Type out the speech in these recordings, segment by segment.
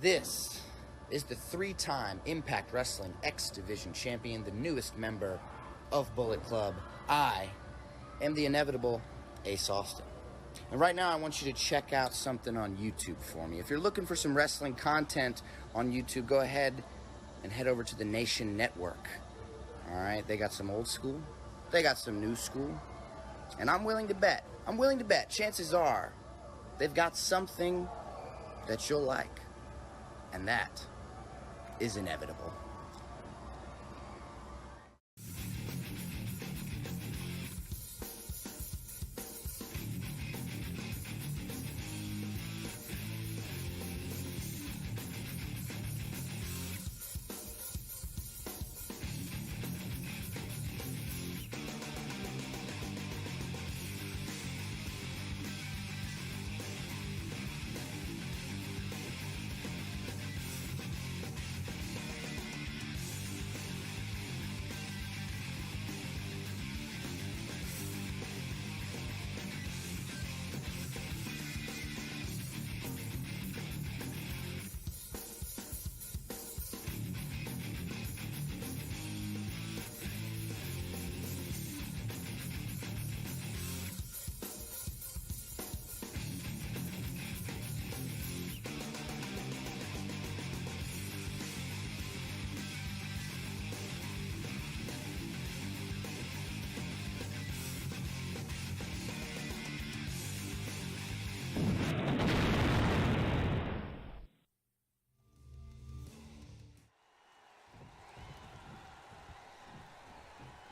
This is the three-time Impact Wrestling X Division champion, the newest member of Bullet Club. I am the inevitable Ace Austin. And right now I want you to check out something on YouTube for me. If you're looking for some wrestling content on YouTube, go ahead and head over to the Nation Network. All right, they got some old school, they got some new school, and I'm willing to bet, chances are they've got something that you'll like, and that is inevitable.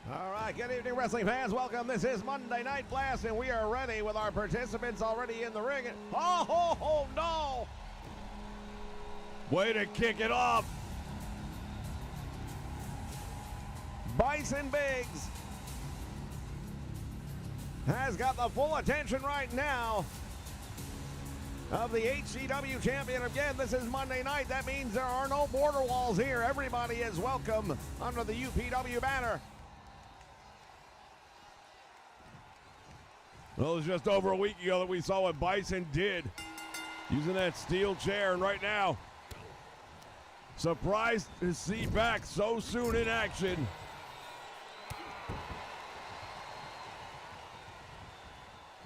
All right, good evening, wrestling fans. Welcome. This is Monday Night Blast, and we are ready with our participants already in the ring. Oh, no! Way to kick it off. Bison Biggs has got the full attention right now of the HCW champion. Again, this is Monday night. That means there are no border walls here. Everybody is welcome under the UPW banner. Well, it was just over a week ago that we saw what Bison did using that steel chair, and right now, surprised to see back so soon in action.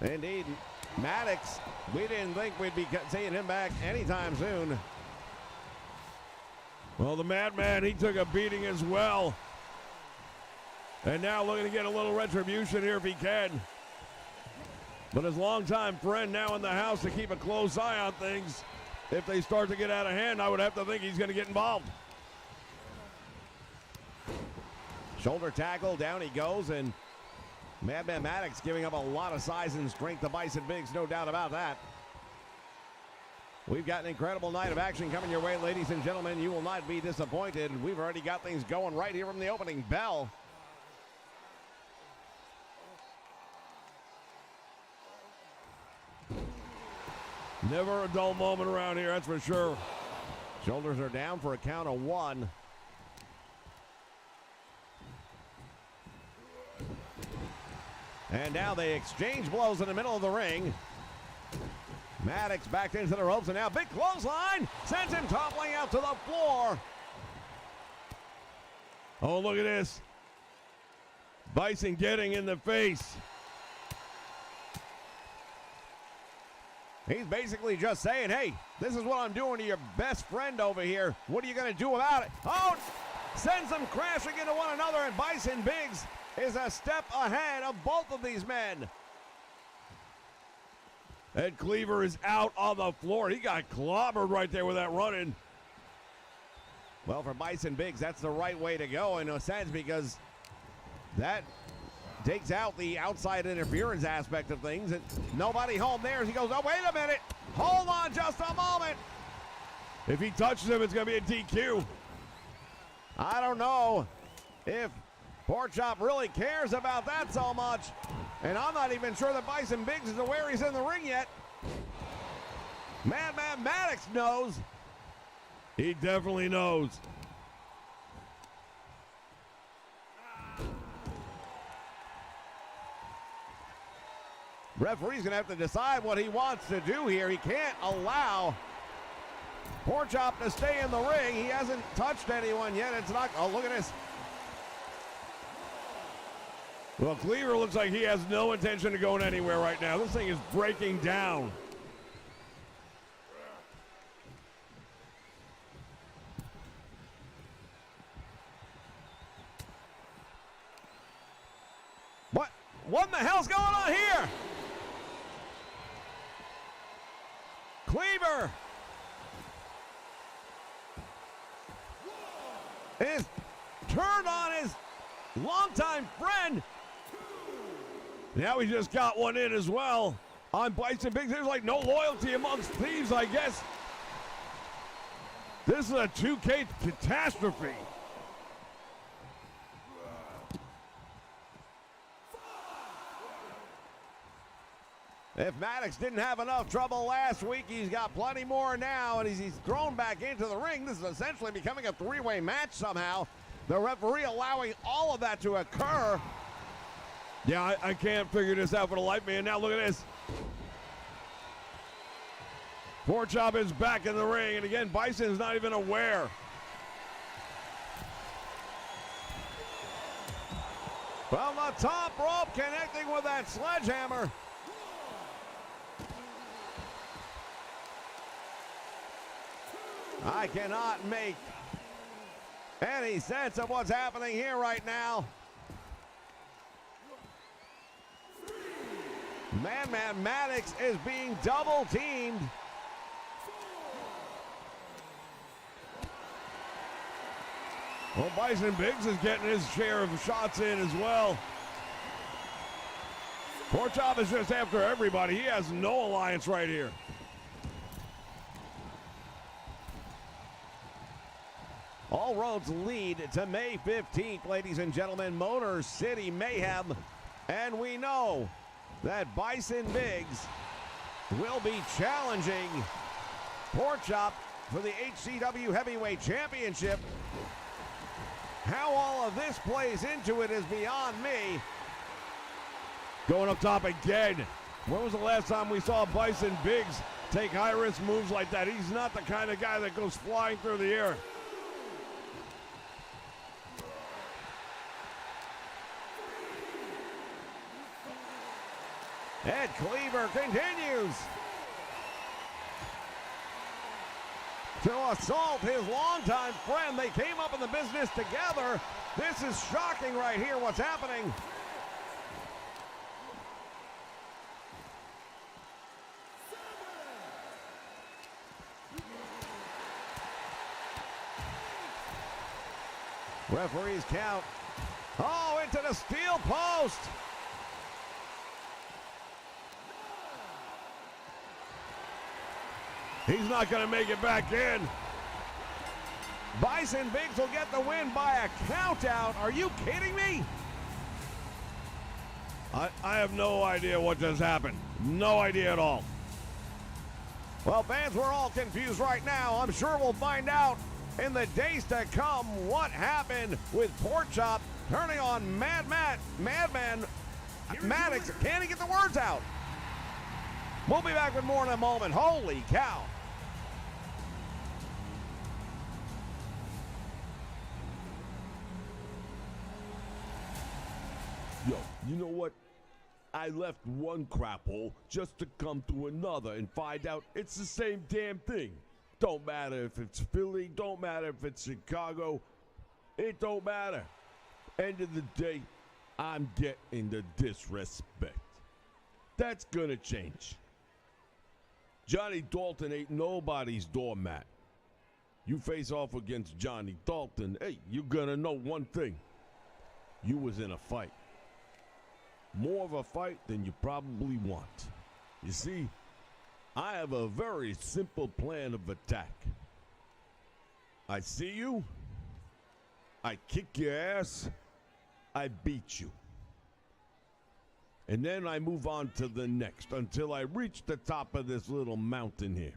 Indeed, Maddox, we didn't think we'd be seeing him back anytime soon. Well, the Madman, he took a beating as well. And now looking to get a little retribution here if he can. But his longtime friend now in the house to keep a close eye on things. If they start to get out of hand, I would have to think he's going to get involved. Shoulder tackle, down he goes, and Madman Maddox giving up a lot of size and strength to Bison Biggs, no doubt about that. We've got an incredible night of action coming your way, ladies and gentlemen. You will not be disappointed. We've already got things going right here from the opening bell. Never a dull moment around here, that's for sure. Shoulders are down for a count of one. And now they exchange blows in the middle of the ring. Maddox backed into the ropes, and now big clothesline sends him toppling out to the floor. Oh, look at this. Bison getting in the face. He's basically just saying, hey, this is what I'm doing to your best friend over here. What are you going to do about it? Oh, sends them crashing into one another, and Bison Biggs is a step ahead of both of these men. Ed Cleaver is out on the floor. He got clobbered right there with that run-in. Well, for Bison Biggs, that's the right way to go in a sense, because that takes out the outside interference aspect of things. And nobody home there as he goes, oh, wait a minute. Hold on just a moment. If he touches him, it's going to be a DQ. I don't know if Porkchop really cares about that so much. And I'm not even sure that Bison Biggs is aware he's in the ring yet. Madman Maddox knows. He definitely knows. Referee's going to have to decide what he wants to do here. He can't allow Porchop to stay in the ring. He hasn't touched anyone yet. It's not. Oh, look at this. Well, Cleaver looks like he has no intention of going anywhere right now. This thing is breaking down. What in the hell's going on here? Cleaver is turned on his longtime friend. Now he just got one in as well on Bison Biggs. There's like no loyalty amongst thieves, I guess. This is a 2K catastrophe. If Maddox didn't have enough trouble last week, he's got plenty more now, and he's thrown back into the ring. This is essentially becoming a three-way match somehow. The referee allowing all of that to occur. Yeah, I can't figure this out for the life, man. Now look at this. Porchop is back in the ring, and again, Bison's not even aware. From the top rope, connecting with that sledgehammer. I cannot make any sense of what's happening here right now. Madman Maddox is being double teamed. Well, Bison Biggs is getting his share of shots in as well. Porchop is just after everybody. He has no alliance right here. All roads lead to May 15th, ladies and gentlemen, Motor City Mayhem. And we know that Bison Biggs will be challenging Porchop for the HCW Heavyweight Championship. How all of this plays into it is beyond me. Going up top again. When was the last time we saw Bison Biggs take high-risk moves like that? He's not the kind of guy that goes flying through the air. Ed Cleaver continues to assault his longtime friend. They came up in the business together. This is shocking right here, what's happening. Referees count. Oh, into the steel post. He's not going to make it back in. Bison Biggs will get the win by a count out. Are you kidding me? I have no idea what just happened. No idea at all. Well, fans, we're all confused right now. I'm sure we'll find out in the days to come what happened with Porchop turning on Madman Maddox. Can't he get the words out? We'll be back with more in a moment. Holy cow. Yo, you know what? I left one crap hole just to come to another and find out it's the same damn thing. Don't matter if it's Philly, don't matter if it's Chicago, it don't matter. End of the day, I'm getting the disrespect. That's gonna change. Johnny Dalton ain't nobody's doormat. You face off against Johnny Dalton, hey, you're gonna know one thing. You was in a fight. More of a fight than you probably want. You see, I have a very simple plan of attack. I see you, I kick your ass, I beat you. And then I move on to the next until I reach the top of this little mountain here.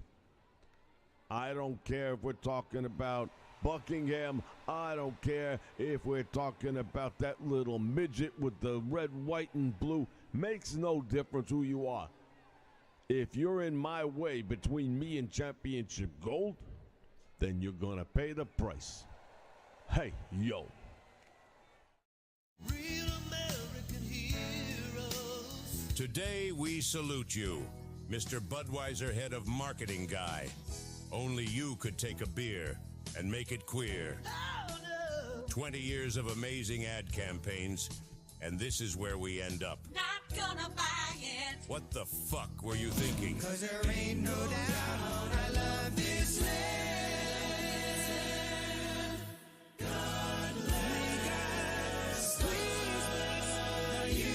I don't care if we're talking about Buckingham. I don't care if we're talking about that little midget with the red, white, and blue. Makes no difference who you are. If you're in my way between me and championship gold, then you're gonna pay the price. Hey, yo. Real American heroes. Today we salute you, Mr. Budweiser, head of marketing guy. Only you could take a beer and make it queer. Oh, no. 20 years of amazing ad campaigns, and this is where we end up. Not gonna buy it. What the fuck were you thinking? 'Cause there ain't no doubt I love this land. God make us please the USA.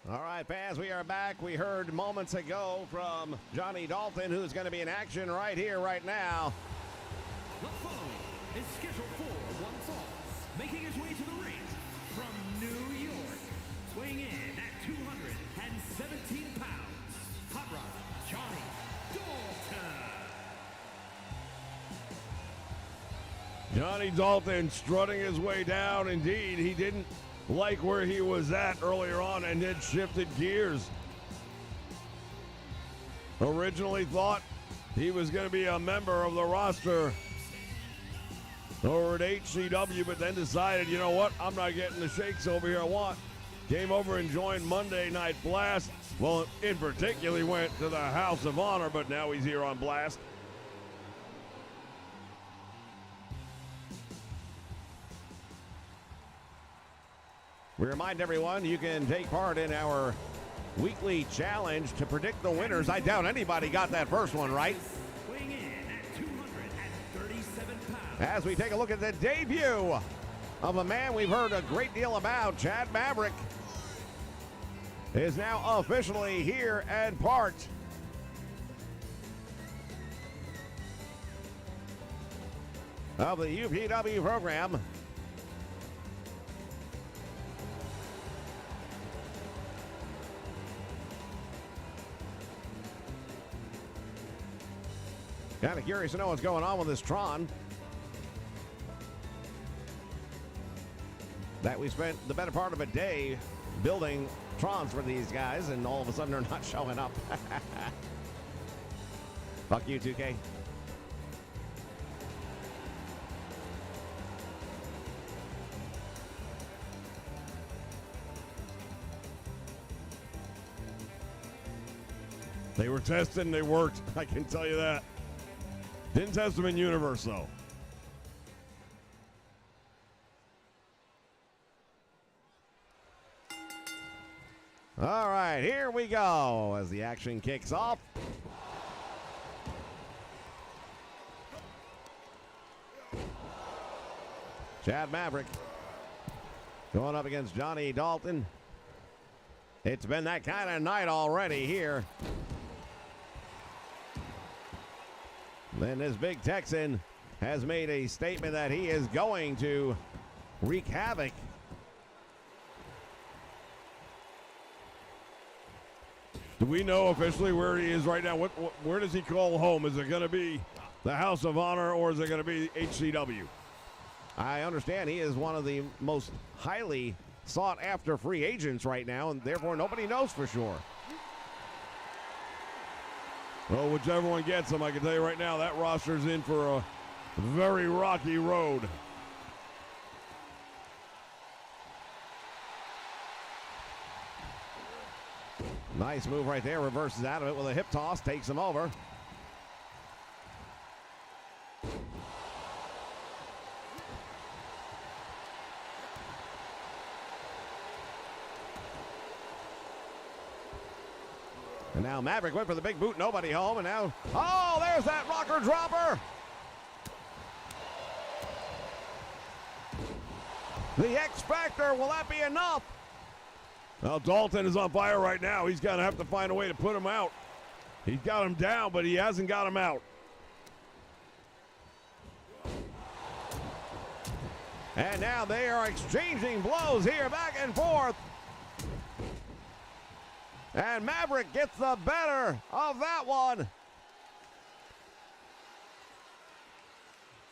All right, fans, we are back. We heard moments ago from Johnny Dalton, who's going to be in action right here, right now. The following is scheduled for one fall, making his way to the ring from New York, weighing in at 217 pounds, Hot Rod Johnny Dalton. Johnny Dalton strutting his way down. Indeed, he didn't like where he was at earlier on and then shifted gears. Originally thought he was going to be a member of the roster over at HCW, but then decided, you know what, I'm not getting the shakes over here I want. Came over and joined Monday Night Blast. Well, in particular, he went to the House of Honor, but now he's here on Blast. We remind everyone you can take part in our weekly challenge to predict the winners. I doubt anybody got that first one right. Weighing in at 237 pounds. As we take a look at the debut of a man we've heard a great deal about, Chad Maverick, is now officially here and part of the UPW program. Kind of curious to know what's going on with this Tron that we spent the better part of a day building Trons for these guys, and all of a sudden they're not showing up. Fuck you, 2K. They were tested and they worked, I can tell you that. Didn't test them in universe, though. All right, here we go as the action kicks off. Chad Maverick going up against Johnny Dalton. It's been that kind of night already here. Then this big Texan has made a statement that he is going to wreak havoc. Do we know officially where he is right now? Where does he call home? Is it going to be the House of Honor or is it going to be HCW? I understand he is one of the most highly sought after free agents right now, and therefore nobody knows for sure. Well, whichever one gets him, I can tell you right now, that roster's in for a very rocky road. Nice move right there. Reverses out of it with a hip toss. Takes him over. And now Maverick went for the big boot. Nobody home. And now, oh, there's that rocker dropper. The X Factor. Will that be enough? Well, Dalton is on fire right now. He's going to have to find a way to put him out. He's got him down, but he hasn't got him out. And now they are exchanging blows here, back and forth. And Maverick gets the better of that one.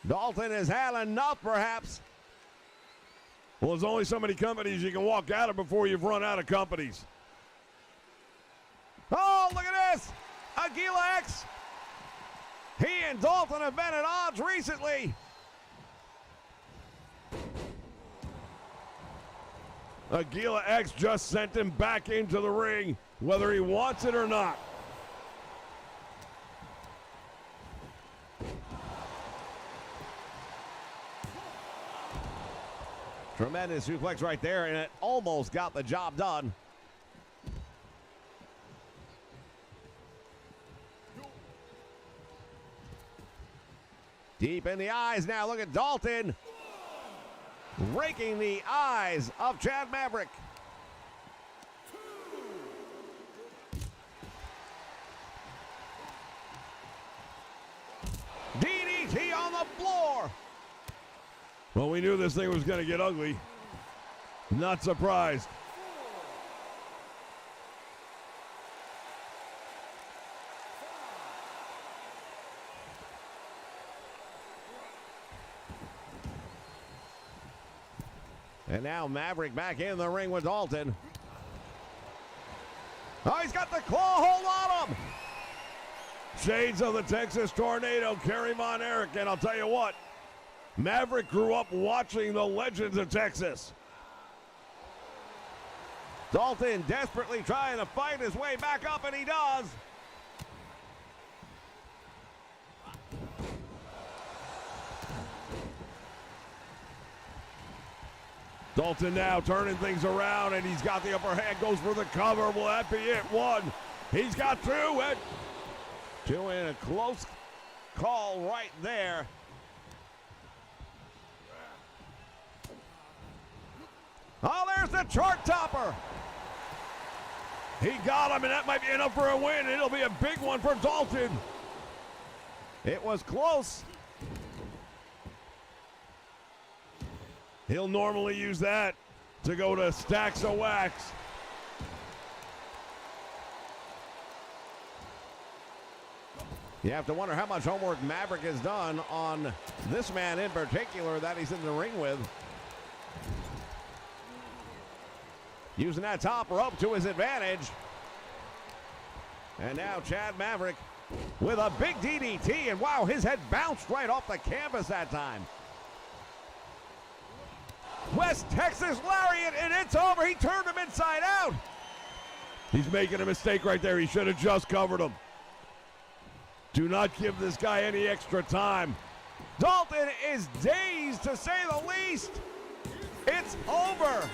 Dalton has had enough, perhaps. Well, there's only so many companies you can walk out of before you've run out of companies. Oh, look at this. Aguila X. He and Dalton have been at odds recently. Aguila X just sent him back into the ring, whether he wants it or not. Tremendous suplex right there, and it almost got the job done. Deep in the eyes now. Look at Dalton raking the eyes of Chad Maverick. DDT on the floor. Well, we knew this thing was going to get ugly. Not surprised. And now Maverick back in the ring with Dalton. Oh, he's got the claw hold on him. Shades of the Texas Tornado, Kerry Von Erich, and I'll tell you what, Maverick grew up watching the Legends of Texas. Dalton desperately trying to fight his way back up, and he does. Dalton now turning things around, and he's got the upper hand, goes for the cover. Will that be it? One. He's got two. And two in a close call right there. Oh, there's the chart topper. He got him, and that might be enough for a win. It'll be a big one for Dalton. It was close. He'll normally use that to go to stacks of wax. You have to wonder how much homework Maverick has done on this man in particular that he's in the ring with. Using that top rope to his advantage. And now Chad Maverick with a big DDT, and wow, his head bounced right off the canvas that time. West Texas Lariat, and it's over. He turned him inside out. He's making a mistake right there. He should have just covered him. Do not give this guy any extra time. Dalton is dazed, to say the least. It's over.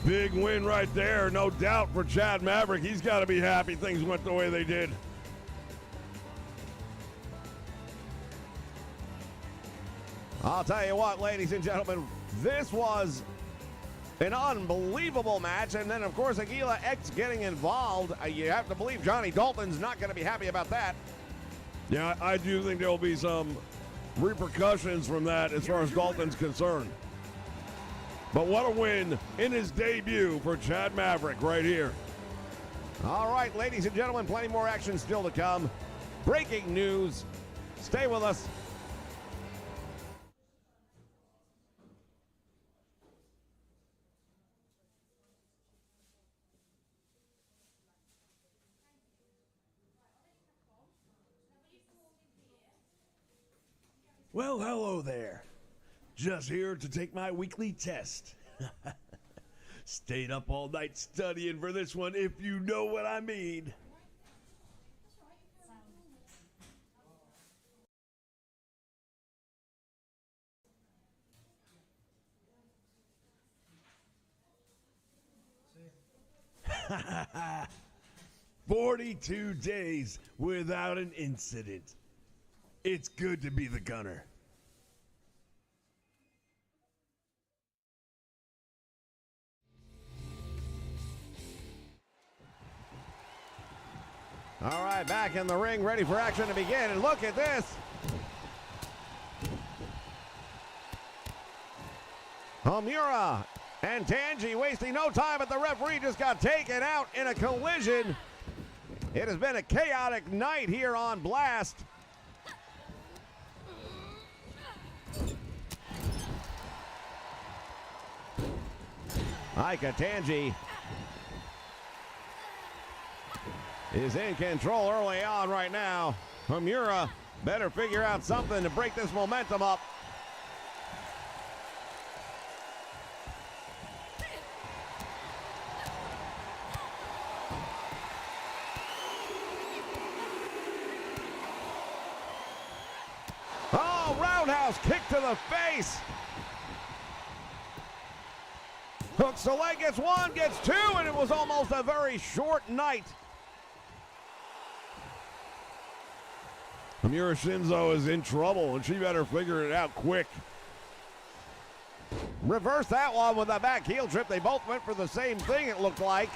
Big win right there, no doubt, for Chad Maverick. He's got to be happy things went the way they did. I'll tell you what, ladies and gentlemen, this was an unbelievable match. And then, of course, Aguila X getting involved. You have to believe Johnny Dalton's not going to be happy about that. Yeah, I do think there will be some repercussions from that as far as Dalton's concerned. But what a win in his debut for Chad Maverick right here. All right, ladies and gentlemen, plenty more action still to come. Breaking news. Stay with us. Well, hello there. Just here to take my weekly test. Stayed up all night studying for this one, if you know what I mean. Ha 42 days without an incident. It's good to be the gunner. All right, back in the ring, ready for action to begin. And look at this. Homura And Tanji wasting no time, but the referee just got taken out in a collision. It has been a chaotic night here on Blast. Aika Tanji is in control early on right now. Homura better figure out something to break this momentum up. Oh, roundhouse kick to the face. Hooks the leg, gets one, gets two, and it was almost a very short night. Homura Shinzo is in trouble, and she better figure it out quick. Reverse that one with a back heel trip. They both went for the same thing, it looked like.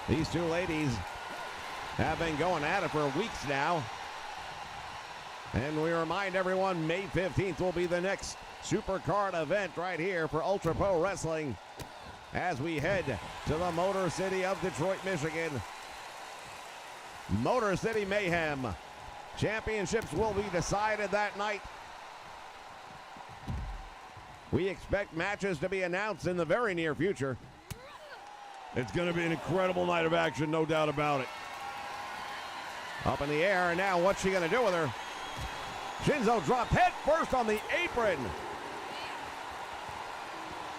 These two ladies have been going at it for weeks now. And we remind everyone, May 15th will be the next Supercard event right here for Ultra Pro Wrestling as we head to the Motor City of Detroit, Michigan. Motor City Mayhem. Championships will be decided that night. We expect matches to be announced in the very near future. It's going to be an incredible night of action, no doubt about it. Up in the air, and now what's she going to do with her? Shinzo dropped head first on the apron.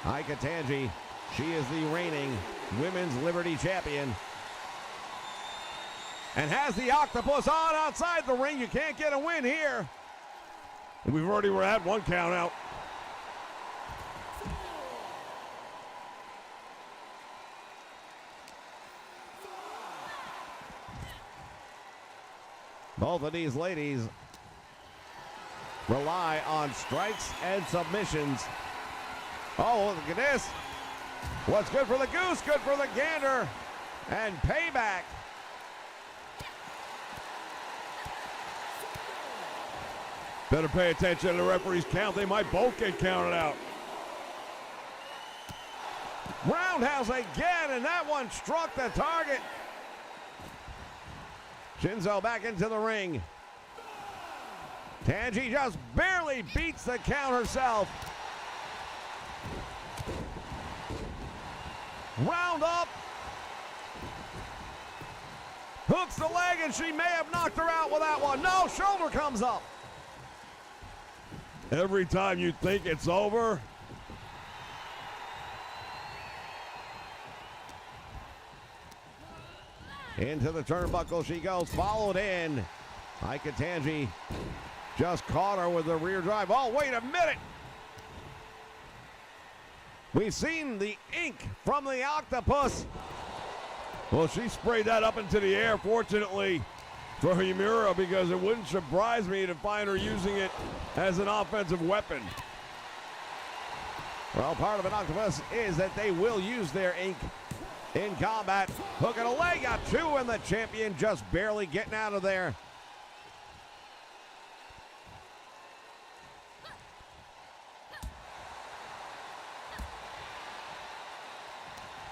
Aika Tanji, she is the reigning Women's Liberty Champion. And has the octopus on outside the ring. You can't get a win here. We've already had one count out. Both of these ladies rely on strikes and submissions. Oh, look at this. What's good for the goose, good for the gander. And payback. Better pay attention to the referee's count. They might both get counted out. Roundhouse again, and that one struck the target. Shinzo back into the ring. Tanji just barely beats the count herself. Round up. Hooks the leg, and she may have knocked her out with that one. No, shoulder comes up. Every time you think it's over, into the turnbuckle she goes, followed in. Aika Tanji just caught her with the rear drive. Oh, wait a minute. We've seen the ink from the octopus. well, she sprayed that up into the air, fortunately for Homura, because it wouldn't surprise me to find her using it as an offensive weapon. Well, part of an octopus is that they will use their ink in combat. Hook and a leg, got two, and the champion just barely getting out of there.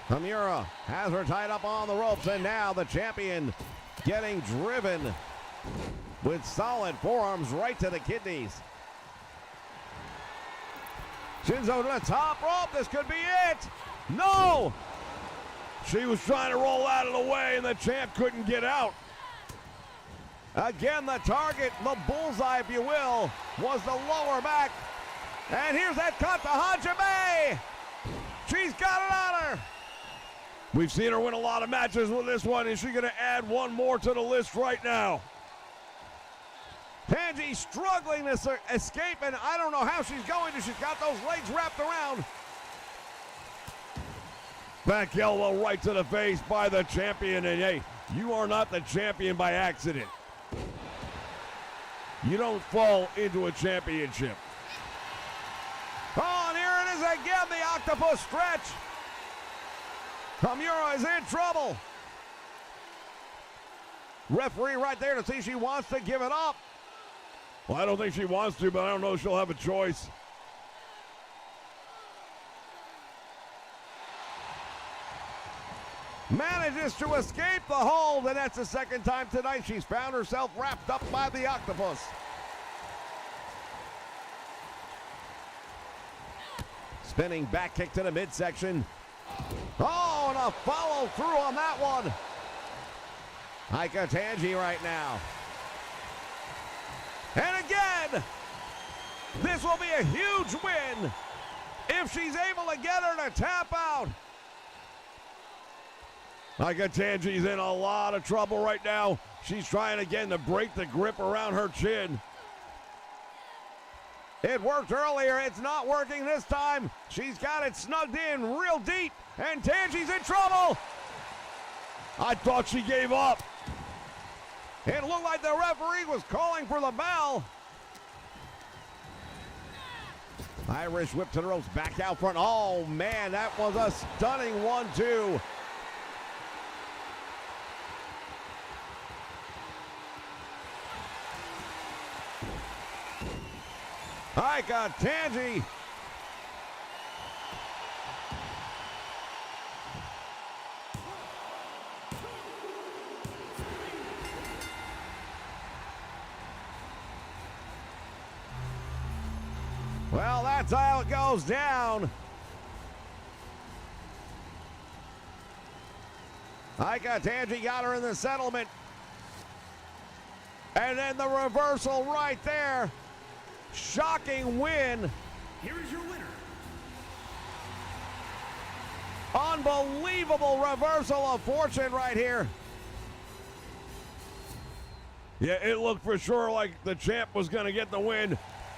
Homura has her tied up on the ropes, and now the champion getting driven with solid forearms right to the kidneys. Shinzo to the top rope. This could be it. No! She was trying to roll out of the way, and the champ couldn't get out. Again, the target, the bullseye, if you will, was the lower back. And here's that cut to Hajime. She's got it on her. We've seen her win a lot of matches with this one. Is she going to add one more to the list right now? Tanji struggling to escape, and I don't know how she's going to. She's got those legs wrapped around. Back elbow right to the face by the champion, and hey, you are not the champion by accident. You don't fall into a championship. Oh, and here it is again, the octopus stretch. Homura is in trouble. Referee right there to see she wants to give it up. Well, I don't think she wants to, but I don't know if she'll have a choice. manages to escape the hold, and that's the second time tonight she's found herself wrapped up by the octopus. Spinning back kick to the midsection. Oh, and a follow through on that one. Ika Tanji right now. And again, this will be a huge win if she's able to get her to tap out. Ika Tanji's in a lot of trouble right now. She's trying again to break the grip around her chin. It worked earlier. It's not working this time. She's got it snugged in real deep, and Tanji's in trouble. I thought she gave up. It looked like the referee was calling for the bell. Irish whip to the ropes, back out front. Oh, man, that was a stunning 1-2. Ika Tanji. Well, that's how it goes down. Ika Tanji got her in the settlement. And then the reversal right there. Shocking win. Here is your winner. Unbelievable reversal of fortune right here. Yeah, it looked for sure like the champ was going to get the win.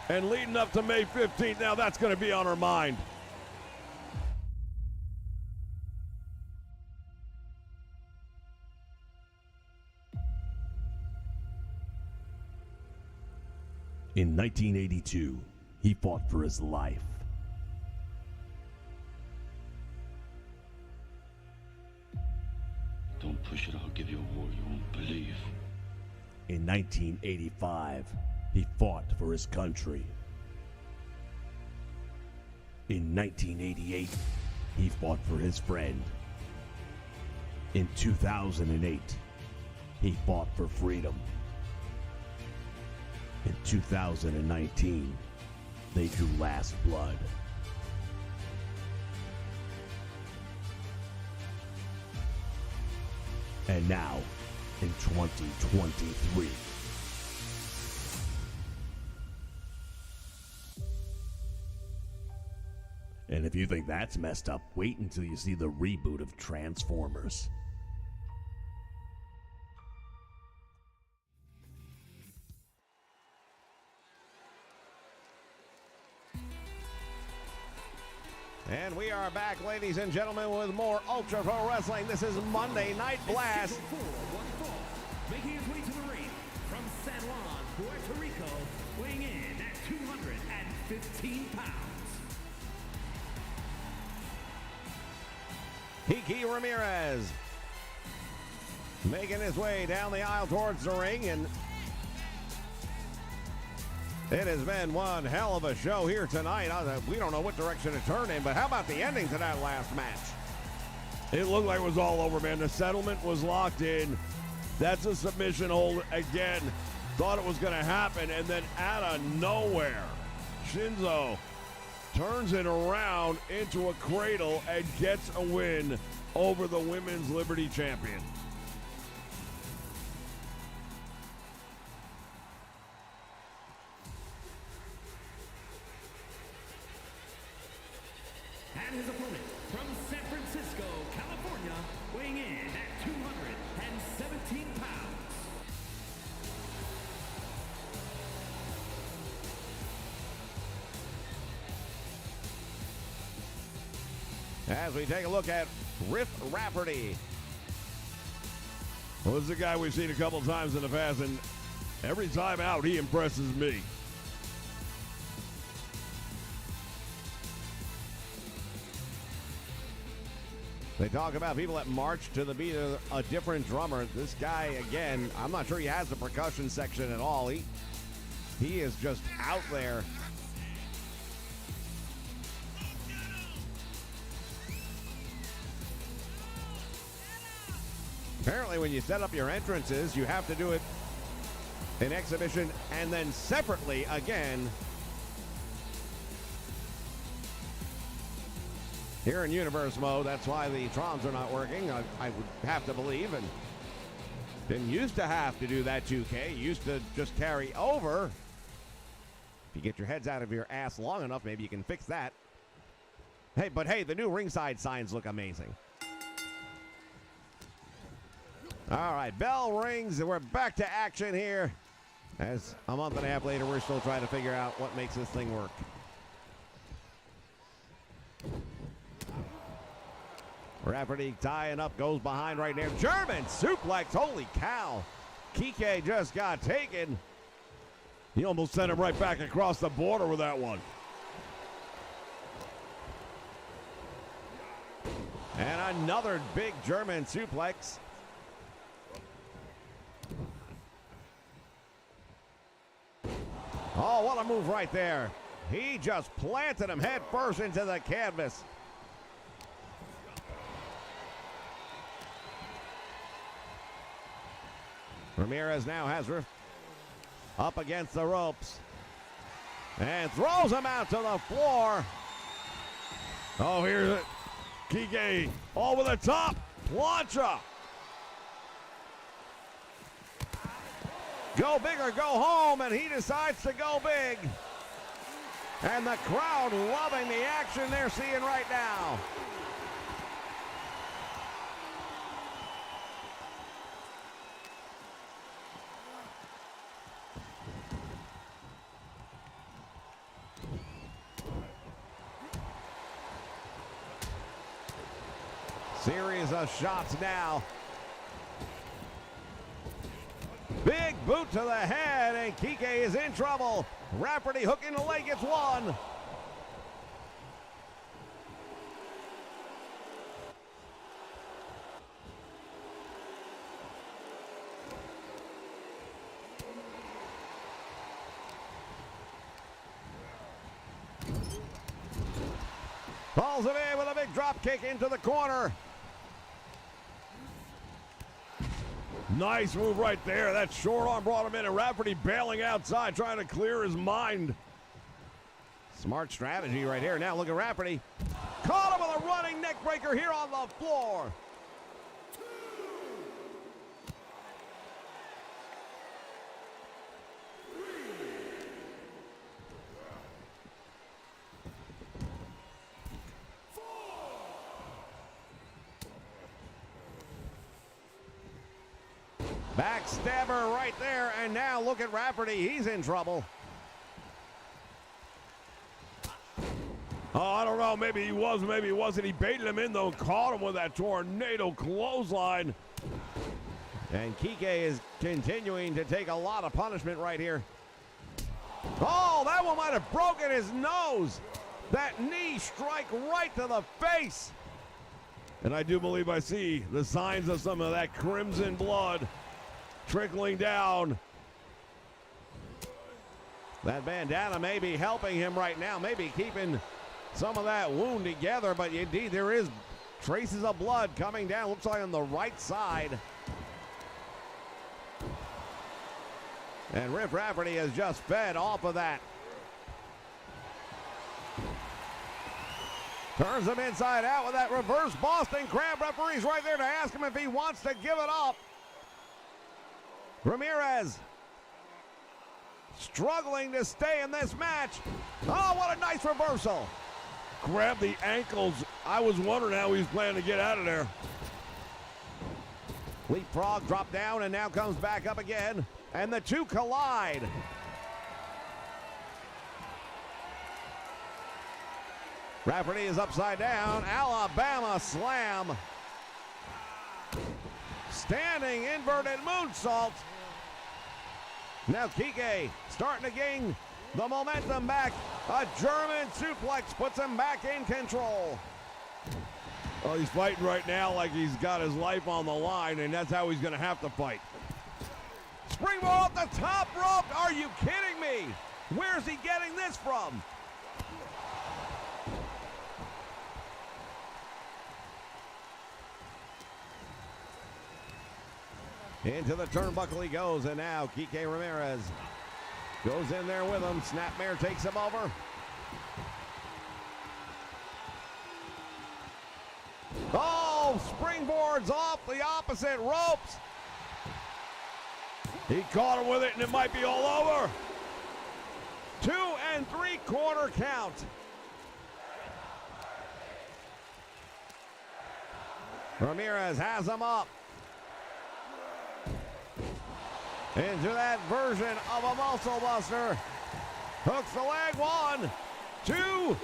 And leading up to May 15th, now that's going to be on her mind. In 1982, he fought for his life. Don't push it, I'll give you a war you won't believe. In 1985, he fought for his country. In 1988, he fought for his friend. In 2008, he fought for freedom. In 2019, they drew last blood. And now, in 2023, and if you think that's messed up, wait until you see the reboot of Transformers. And we are back, ladies and gentlemen, with more Ultra Pro Wrestling. This is Monday Night Blast. Scheduled for one fall, making his way to the ring from San Juan, Puerto Rico, weighing in at 215 pounds. Kiki Ramirez making his way down the aisle towards the ring, and it has been one hell of a show here tonight. We don't know what direction it turned in, but how about the ending to that last match? It looked like it was all over, man. The settlement was locked in. That's a submission hold again. Thought it was going to happen, and then out of nowhere, Shinzo turns it around into a cradle and gets a win over the Women's Liberty Champion. And his opponent from San Francisco, California, weighing in at 217 pounds. As we take a look at Riff Rafferty. Well, this is a guy we've seen a couple times in the past, and every time out, he impresses me. They talk about people that march to the beat of a different drummer. This guy, again, I'm not sure he has the percussion section at all. He is just out there. Apparently, when you set up your entrances, you have to do it in exhibition and then separately again here in universe mode. That's why the Trons are not working, I would have to believe. And didn't used to have to do that 2K. You used to just carry over. If you get your heads out of your ass long enough, maybe you can fix that. Hey, but hey, the new ringside signs look amazing. All right, bell rings, and we're back to action here. As a month and a half later, we're still trying to figure out what makes this thing work. Rafferty tying up, goes behind right there. German suplex, holy cow. Kike just got taken. He almost sent him right back across the border with that one. And another big German suplex. Oh, what a move right there. He just planted him head first into the canvas. Ramirez now has her up against the ropes and throws him out to the floor. Oh, here's it. Kike over the top. Plancha. Go big or go home, and he decides to go big. And the crowd loving the action they're seeing right now. Series of shots now. Big boot to the head, and Kike is in trouble. Rafferty hooking the leg, gets one. Pulls it in with a big drop kick into the corner. Nice move right there. That short arm brought him in, and Rafferty bailing outside, trying to clear his mind. Smart strategy right here. Now look at Rafferty. Caught him with a running neck breaker here on the floor. Backstabber right there, and now look at Rafferty. He's in trouble. Oh, I don't know. Maybe he was, maybe he wasn't. He baited him in, though, caught him with that tornado clothesline. And Kike is continuing to take a lot of punishment right here. Oh, that one might have broken his nose. That knee strike right to the face. And I do believe I see the signs of some of that crimson blood trickling down. That bandana may be helping him right now, maybe keeping some of that wound together, but indeed there is traces of blood coming down, looks like on the right side. And Riff Rafferty has just fed off of that. Turns him inside out with that reverse Boston Crab. Referee's right there to ask him if he wants to give it up. Ramirez struggling to stay in this match. Oh, what a nice reversal. Grabbed the ankles. I was wondering how he was planning to get out of there. Leapfrog dropped down and now comes back up again. And the two collide. Rafferty is upside down. Alabama slam. Standing inverted moonsault. Now Kike starting to gain the momentum back. A German suplex puts him back in control. Well, he's fighting right now like he's got his life on the line, and that's how he's going to have to fight. Springboard off the top rope. Are you kidding me? Where's he getting this from? Into the turnbuckle he goes, and now Kike Ramirez goes in there with him. Snapmare takes him over. Oh, springboards off the opposite ropes. He caught him with it, and it might be all over. 2 3/4 count. Ramirez has him up. Into that version of a muscle buster. Hooks the leg. 1, 2.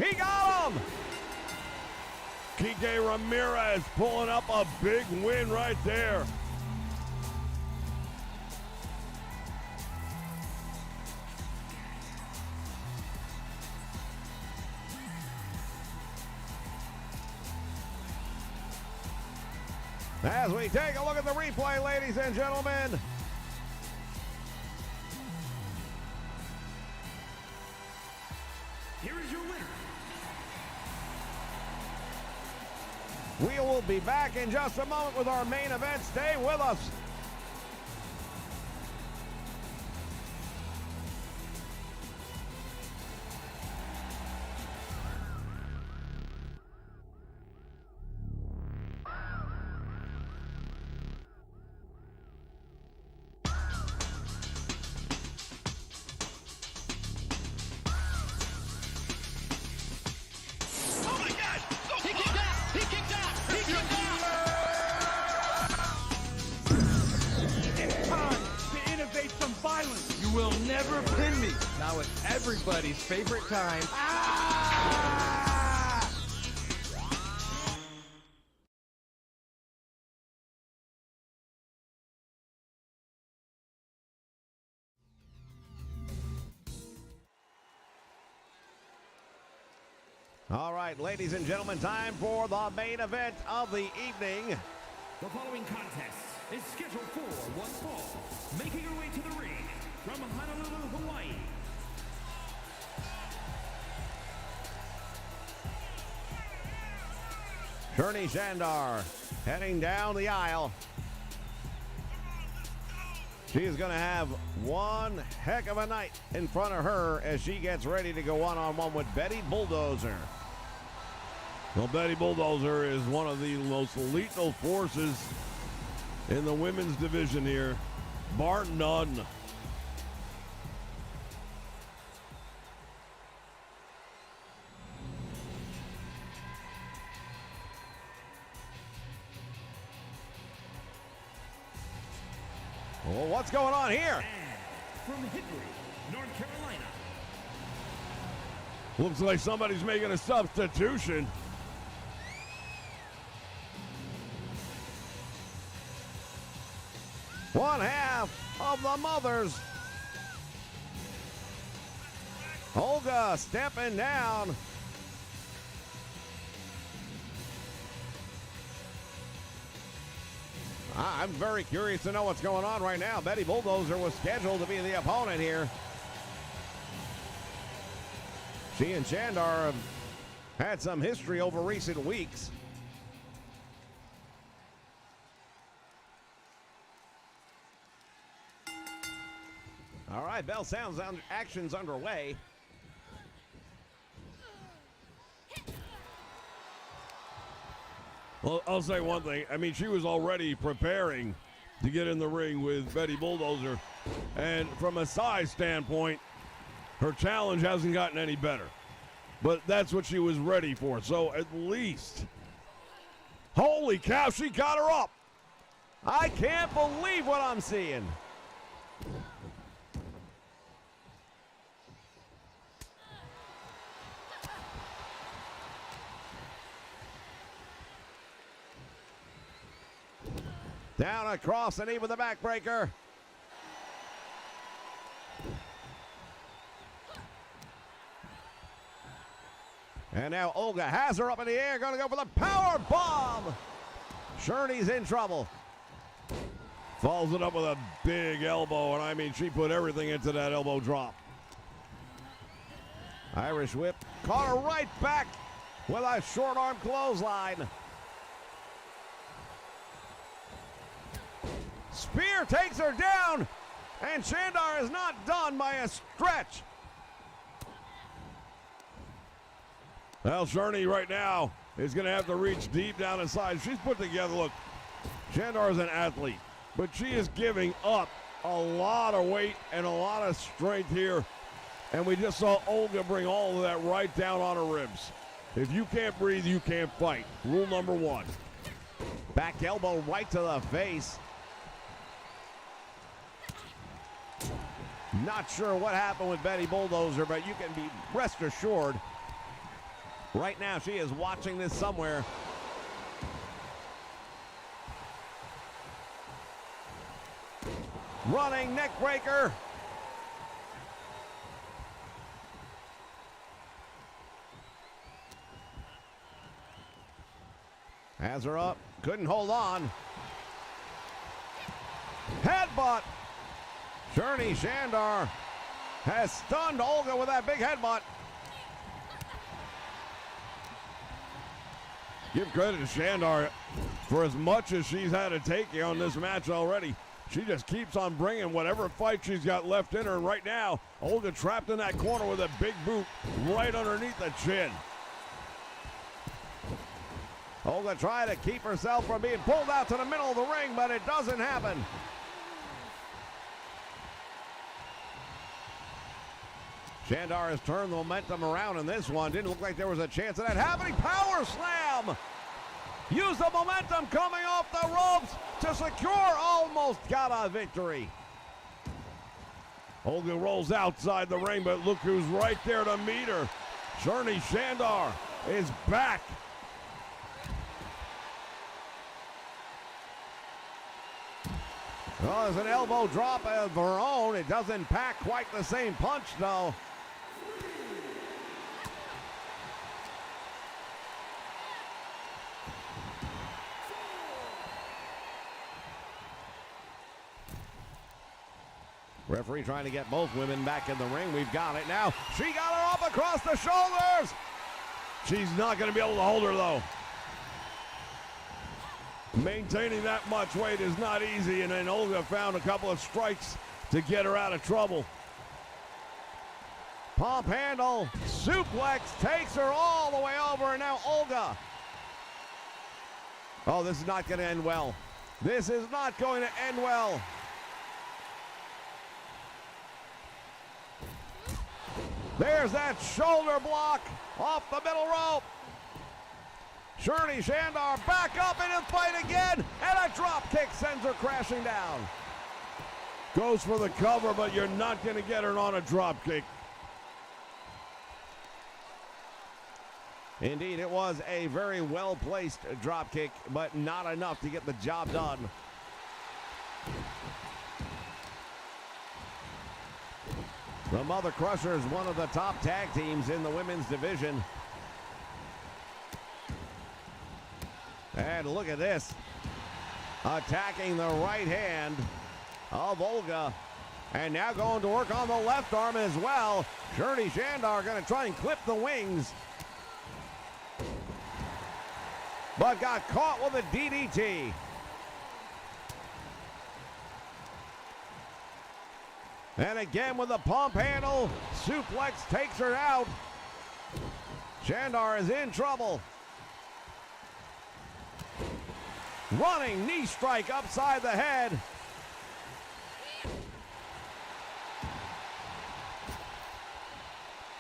He got him. Kike Ramirez pulling up a big win right there. As we take a look at the replay, ladies and gentlemen. Here is your winner. We will be back in just a moment with our main event. Stay with us. You will never pin me. Now it's everybody's favorite time. All right, ladies and gentlemen, time for the main event of the evening. The following contest is scheduled for one fall. Making her way to the ring from Honolulu, Hawaii. Sherney Shandar heading down the aisle. She is going to have one heck of a night in front of her as she gets ready to go one-on-one with Betty Bulldozer. Well, Betty Bulldozer is one of the most lethal forces in the women's division here, bar none. Well, what's going on here? From Hickory, North Carolina. Looks like somebody's making a substitution. One half of the Mothers. Olga stepping down. I'm very curious to know what's going on right now. Betty Bulldozer was scheduled to be the opponent here. She and Shandar have had some history over recent weeks. All right, bell sounds, action's underway. Well, I'll say one thing. I mean, she was already preparing to get in the ring with Betty Bulldozer. And from a size standpoint, her challenge hasn't gotten any better. But that's what she was ready for. So at least, holy cow, she got her up. I can't believe what I'm seeing. Down across the knee with a backbreaker. And now Olga has her up in the air, going to go for the power bomb. Sherney's in trouble. Follows it up with a big elbow, and I mean, she put everything into that elbow drop. Irish whip, caught her right back with a short arm clothesline. spear takes her down, and Shandar is not done by a stretch. Well, Sherney right now is going to have to reach deep down inside. She's put together. Look, Shandar is an athlete, but she is giving up a lot of weight and a lot of strength here. And we just saw Olga bring all of that right down on her ribs. If you can't breathe, you can't fight. Rule number one. Back elbow right to the face. Not sure what happened with Betty Bulldozer, but you can be rest assured. Right now, she is watching this somewhere. Running neck breaker. Has her up. Couldn't hold on. Headbutt. Sherney Shandar has stunned Olga with that big headbutt. Give credit to Shandar for as much as she's had to take on this match already. She just keeps on bringing whatever fight she's got left in her. And right now, Olga trapped in that corner with a big boot right underneath the chin. Olga trying to keep herself from being pulled out to the middle of the ring, but it doesn't happen. Shandar has turned the momentum around in this one. Didn't look like there was a chance of that happening. Power slam! Use the momentum coming off the ropes to secure. Almost got a victory. Olga rolls outside the ring, but look who's right there to meet her. Sherney Shandar is back. Well, there's an elbow drop of her own. It doesn't pack quite the same punch, though. Referee trying to get both women back in the ring. We've got it now. She got her up across the shoulders. She's not going to be able to hold her, though. Maintaining that much weight is not easy, and then Olga found a couple of strikes to get her out of trouble. Pump handle, suplex takes her all the way over, and now Olga. Oh, this is not going to end well. This is not going to end well. There's that shoulder block off the middle rope. Sherney Shandar back up in the fight again, and a drop kick sends her crashing down. Goes for the cover, but you're not going to get her on a drop kick. Indeed, it was a very well-placed drop kick, but not enough to get the job done. The Mother Crusher is one of the top tag teams in the women's division. And look at this. Attacking the right hand of Olga. And now going to work on the left arm as well. Sherney Shandar going to try and clip the wings. But got caught with a DDT. And again with the pump handle. Suplex takes her out. Shandar is in trouble. Running knee strike upside the head.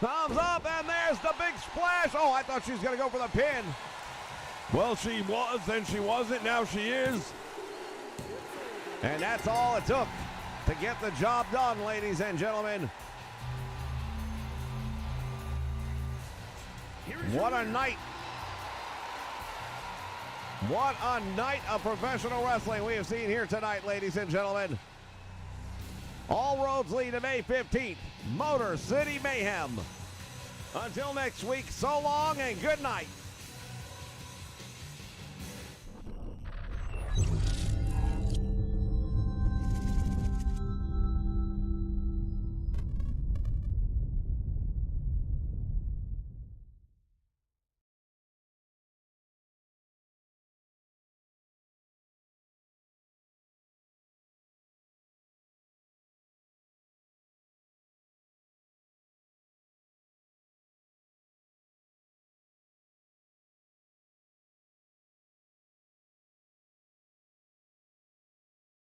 Thumbs up, and there's the big splash. Oh, I thought she was going to go for the pin. Well, she was, then she wasn't, now she is. And that's all it took to get the job done, ladies and gentlemen. What a night. What a night of professional wrestling we have seen here tonight, ladies and gentlemen. All roads lead to May 15th, Motor City Mayhem. Until next week, so long and good night.